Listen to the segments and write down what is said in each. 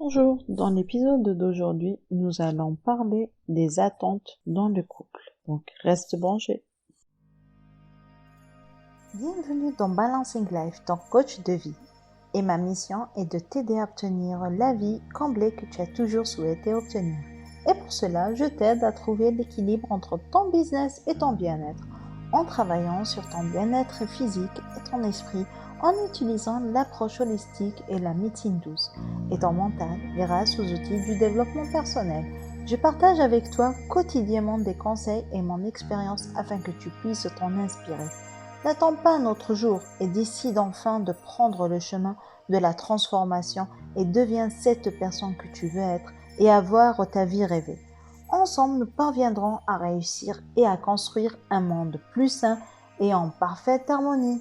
Bonjour, dans l'épisode d'aujourd'hui, nous allons parler des attentes dans le couple. Donc reste branché. Bienvenue dans Balancing Life, ton coach de vie. Et ma mission est de t'aider à obtenir la vie comblée que tu as toujours souhaité obtenir. Et pour cela, je t'aide à trouver l'équilibre entre ton business et ton bien-être, en travaillant sur ton bien-être physique et ton esprit, en utilisant l'approche holistique et la médecine douce, et ton mental grâce aux outils du développement personnel. Je partage avec toi quotidiennement des conseils et mon expérience afin que tu puisses t'en inspirer. N'attends pas un autre jour et décide enfin de prendre le chemin de la transformation et deviens cette personne que tu veux être et avoir ta vie rêvée. Ensemble, nous parviendrons à réussir et à construire un monde plus sain et en parfaite harmonie.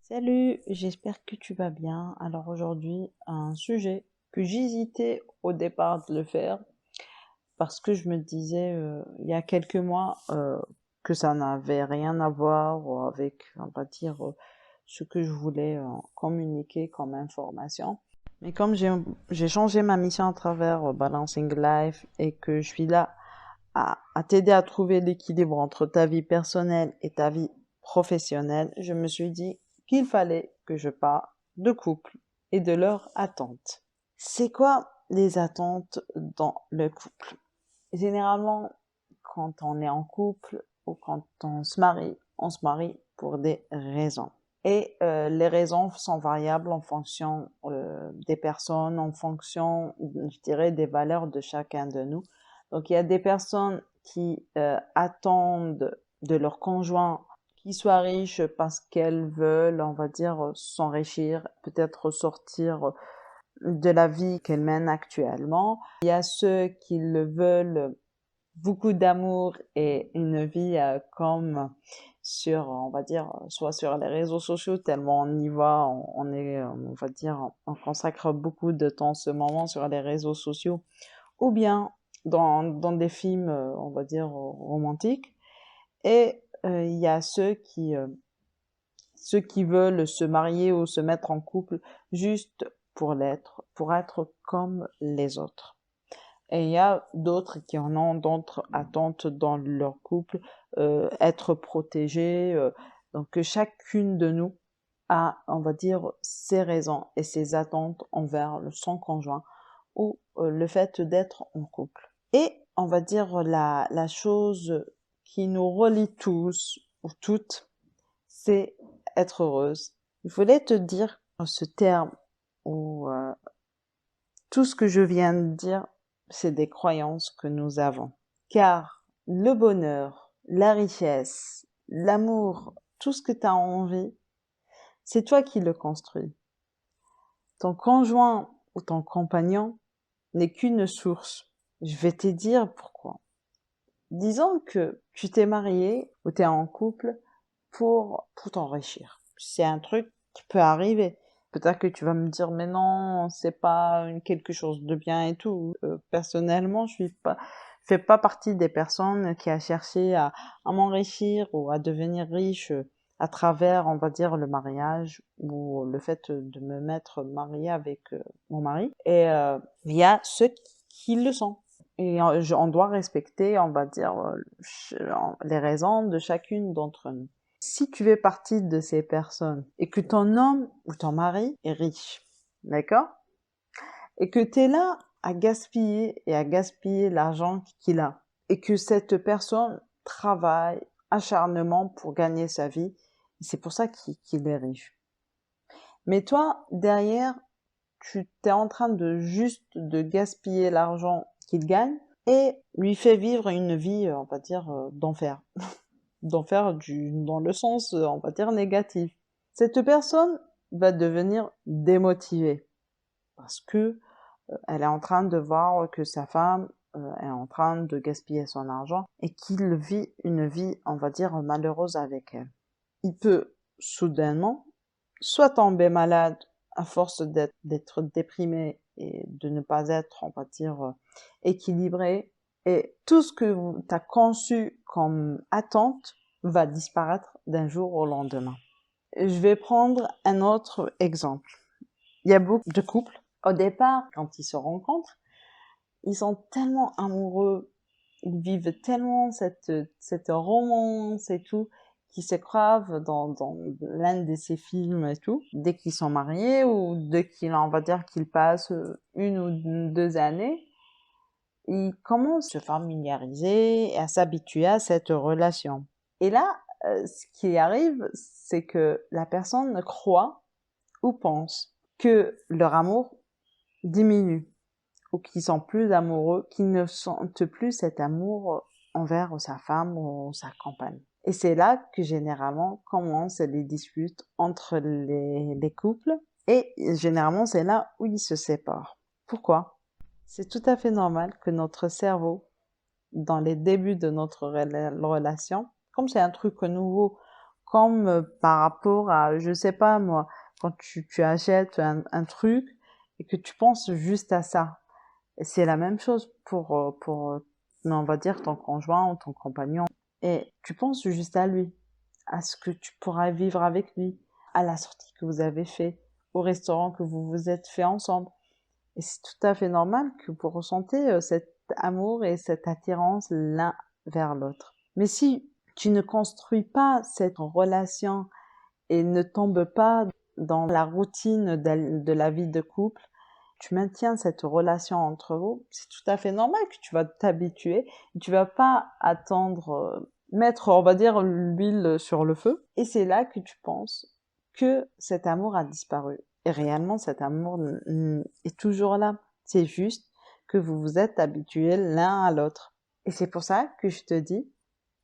Salut, j'espère que tu vas bien. Alors aujourd'hui, un sujet que j'hésitais au départ de le faire parce que je me disais il y a quelques mois que ça n'avait rien à voir avec, on va dire, ce que je voulais communiquer comme information. Mais comme j'ai changé ma mission à travers Balancing Life et que je suis là à t'aider à trouver l'équilibre entre ta vie personnelle et ta vie professionnelle, je me suis dit qu'il fallait que je parle de couple et de leurs attentes. C'est quoi les attentes dans le couple? Généralement, quand on est en couple ou quand on se marie pour des raisons. Et les raisons sont variables en fonction des personnes, en fonction, je dirais, des valeurs de chacun de nous. Donc, il y a des personnes qui attendent de leur conjoint qu'il soit riche parce qu'elles veulent, on va dire, s'enrichir, peut-être sortir de la vie qu'elles mènent actuellement. Il y a ceux qui le veulent beaucoup d'amour et une vie comme sur, on va dire, soit sur les réseaux sociaux, tellement on y va, on est, on va dire, on consacre beaucoup de temps en ce moment sur les réseaux sociaux, ou bien dans des films, on va dire, romantiques. Et il y a ceux qui veulent se marier ou se mettre en couple juste pour être comme les autres. Et il y a d'autres qui en ont d'autres attentes dans leur couple, être protégés. Donc chacune de nous a, on va dire, ses raisons et ses attentes envers son conjoint ou le fait d'être en couple. Et on va dire la chose qui nous relie tous ou toutes, c'est être heureuse. Je voulais te dire ce terme où tout ce que je viens de dire, c'est des croyances que nous avons. Car le bonheur, la richesse, l'amour, tout ce que tu as envie, c'est toi qui le construis. Ton conjoint ou ton compagnon n'est qu'une source. Je vais te dire pourquoi. Disons que tu t'es marié ou tu es en couple pour t'enrichir. C'est un truc qui peut arriver. Peut-être que tu vas me dire, mais non, c'est pas quelque chose de bien et tout. Personnellement, fais pas partie des personnes qui a cherché à m'enrichir ou à devenir riche à travers, on va dire, le mariage ou le fait de me mettre mariée avec mon mari. Et il y a ceux qui le sont. Et on doit respecter, on va dire, les raisons de chacune d'entre nous. Si tu fais partie de ces personnes et que ton homme ou ton mari est riche, d'accord? Et que tu es là à gaspiller et à gaspiller l'argent qu'il a et que cette personne travaille acharnement pour gagner sa vie, c'est pour ça qu'il est riche. Mais toi, derrière, tu es en train de juste de gaspiller l'argent qu'il gagne et lui fait vivre une vie, on va dire, d'enfer. D'enfer dans le sens, on va dire, négatif. Cette personne va devenir démotivée parce que elle est en train de voir que sa femme est en train de gaspiller son argent et qu'il vit une vie, on va dire, malheureuse avec elle. Il peut soudainement soit tomber malade à force d'être déprimé et de ne pas être, on va dire, équilibré. Et tout ce que tu as conçu comme attente va disparaître d'un jour au lendemain. Je vais prendre un autre exemple. Il y a beaucoup de couples, au départ, quand ils se rencontrent, ils sont tellement amoureux, ils vivent tellement cette romance et tout, qu'ils se croient dans l'un de ces films et tout. Dès qu'ils sont mariés ou dès on va dire qu'ils passent 1 ou 2 années, ils commencent à se familiariser et à s'habituer à cette relation. Et là, ce qui arrive, c'est que la personne croit ou pense que leur amour diminue ou qu'ils sont plus amoureux, qu'ils ne sentent plus cet amour envers sa femme ou sa compagne. Et c'est là que généralement commencent les disputes entre les couples et généralement c'est là où ils se séparent. Pourquoi? C'est tout à fait normal que notre cerveau, dans les débuts de notre relation, comme c'est un truc nouveau, comme par rapport à, je sais pas moi, quand tu achètes un truc et que tu penses juste à ça. C'est la même chose pour, on va dire, ton conjoint ou ton compagnon. Et tu penses juste à lui, à ce que tu pourras vivre avec lui, à la sortie que vous avez fait, au restaurant que vous vous êtes fait ensemble. Et c'est tout à fait normal que vous ressentez cet amour et cette attirance l'un vers l'autre. Mais si tu ne construis pas cette relation et ne tombes pas dans la routine de la vie de couple, tu maintiens cette relation entre vous, c'est tout à fait normal que tu vas t'habituer. Tu vas pas attendre, mettre, on va dire, l'huile sur le feu. Et c'est là que tu penses que cet amour a disparu. Et réellement, cet amour est toujours là. C'est juste que vous vous êtes habitués l'un à l'autre. Et c'est pour ça que je te dis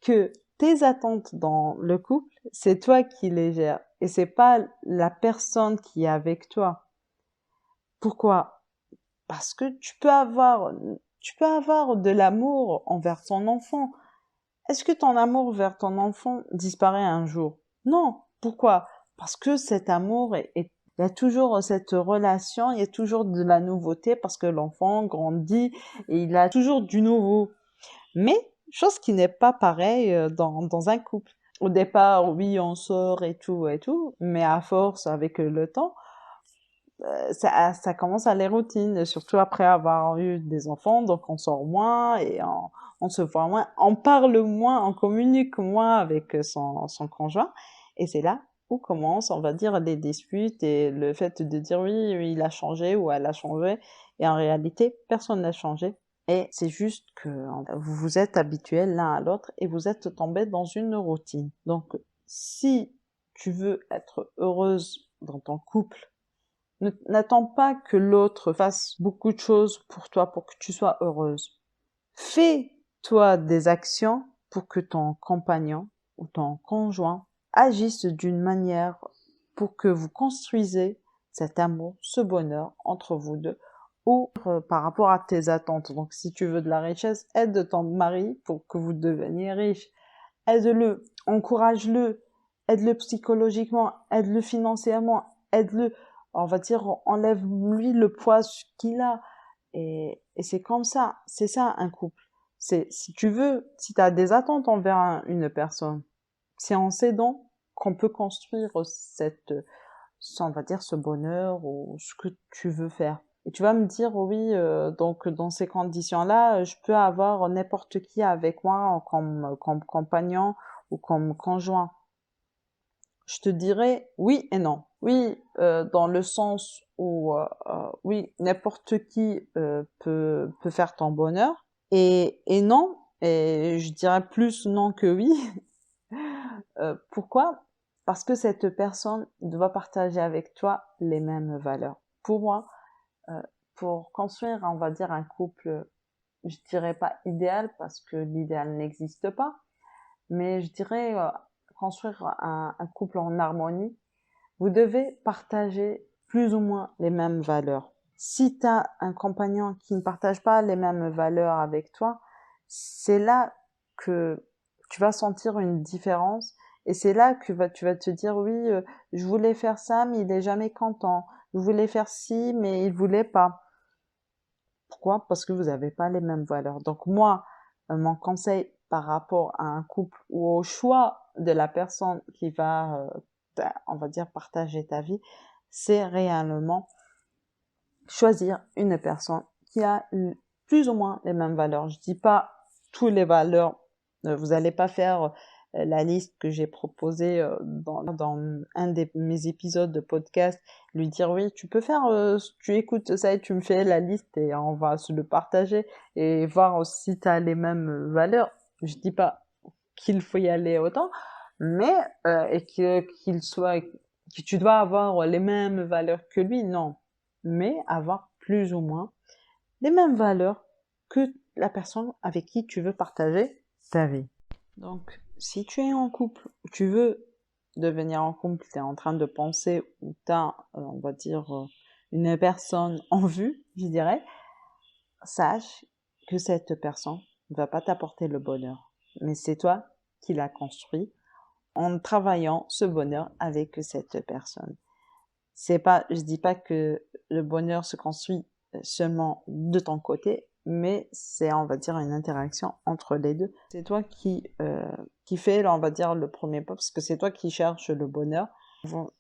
que tes attentes dans le couple, c'est toi qui les gères. Et c'est pas la personne qui est avec toi. Pourquoi? Parce que tu peux avoir de l'amour envers ton enfant. Est-ce que ton amour vers ton enfant disparaît un jour? Non. Pourquoi? Parce que cet amour il y a toujours cette relation, il y a toujours de la nouveauté parce que l'enfant grandit et il a toujours du nouveau. Mais, chose qui n'est pas pareille dans un couple. Au départ, oui, on sort et tout, mais à force, avec le temps, ça commence à les routines, surtout après avoir eu des enfants, donc on sort moins et on se voit moins, on parle moins, on communique moins avec son conjoint, et c'est là où commencent, on va dire, les disputes et le fait de dire oui, il a changé ou elle a changé, et en réalité, personne n'a changé. Et c'est juste que vous vous êtes habitués l'un à l'autre et vous êtes tombés dans une routine. Donc, si tu veux être heureuse dans ton couple, n'attends pas que l'autre fasse beaucoup de choses pour toi pour que tu sois heureuse. Fais-toi des actions pour que ton compagnon ou ton conjoint agisse d'une manière pour que vous construisez cet amour, ce bonheur entre vous deux, ou par rapport à tes attentes. Donc si tu veux de la richesse, aide ton mari pour que vous deveniez riche. Aide-le, encourage-le, aide-le psychologiquement, aide-le financièrement, aide-le, on va dire, enlève-lui le poids qu'il a. Et c'est comme ça, c'est ça un couple. C'est, si tu veux, si tu as des attentes envers une personne, c'est en s'aidant qu'on peut construire on va dire, ce bonheur ou ce que tu veux faire. Et tu vas me dire, oui, donc dans ces conditions-là, je peux avoir n'importe qui avec moi comme compagnon ou comme conjoint. Je te dirais oui et non. Oui, dans le sens où, oui, n'importe qui peut faire ton bonheur. Et non, et je dirais plus non que oui. Pourquoi? Parce que cette personne doit partager avec toi les mêmes valeurs. Pour moi, euh, pour construire, on va dire, un couple, je dirais pas idéal parce que l'idéal n'existe pas, mais je dirais construire un couple en harmonie, vous devez partager plus ou moins les mêmes valeurs. Si tu as un compagnon qui ne partage pas les mêmes valeurs avec toi, c'est là que tu vas sentir une différence et c'est là que tu vas te dire oui, je voulais faire ça mais il est jamais content. Je voulais faire ci mais il voulait pas. Pourquoi? Parce que vous n'avez pas les mêmes valeurs. Donc moi, mon conseil par rapport à un couple ou au choix de la personne qui va, on va dire, partager ta vie, c'est réellement choisir une personne qui a plus ou moins les mêmes valeurs. Je dis pas toutes les valeurs. Vous n'allez pas faire la liste que j'ai proposée dans un de mes épisodes de podcast, lui dire oui, tu peux faire, tu écoutes ça et tu me fais la liste et on va se le partager et voir si tu as les mêmes valeurs. Je dis pas qu'il faut y aller autant, mais et que tu dois avoir les mêmes valeurs que lui, non, mais avoir plus ou moins les mêmes valeurs que la personne avec qui tu veux partager ta vie. Donc, si tu es en couple, ou tu veux devenir en couple, tu es en train de penser ou tu as, on va dire, une personne en vue, je dirais, sache que cette personne ne va pas t'apporter le bonheur. Mais c'est toi qui l'as construit en travaillant ce bonheur avec cette personne. Je dis pas que le bonheur se construit seulement de ton côté, mais c'est, on va dire, une interaction entre les deux. C'est toi qui fait, on va dire, le premier pas, parce que c'est toi qui cherches le bonheur.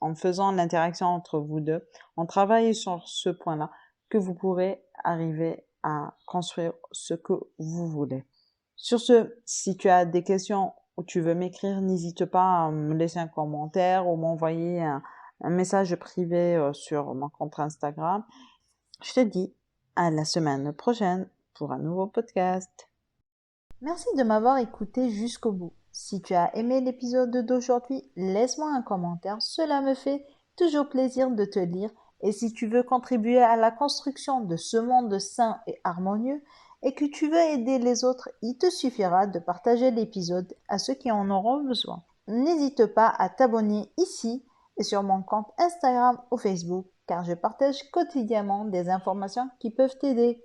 En faisant l'interaction entre vous deux, en travaillant sur ce point-là, que vous pourrez arriver à construire ce que vous voulez. Sur ce, si tu as des questions ou tu veux m'écrire, n'hésite pas à me laisser un commentaire ou m'envoyer un message privé sur mon compte Instagram. Je te dis à la semaine prochaine pour un nouveau podcast. Merci de m'avoir écouté jusqu'au bout. Si tu as aimé l'épisode d'aujourd'hui, laisse-moi un commentaire, cela me fait toujours plaisir de te lire. Et si tu veux contribuer à la construction de ce monde sain et harmonieux et que tu veux aider les autres, il te suffira de partager l'épisode à ceux qui en auront besoin. N'hésite pas à t'abonner ici et sur mon compte Instagram ou Facebook car je partage quotidiennement des informations qui peuvent t'aider.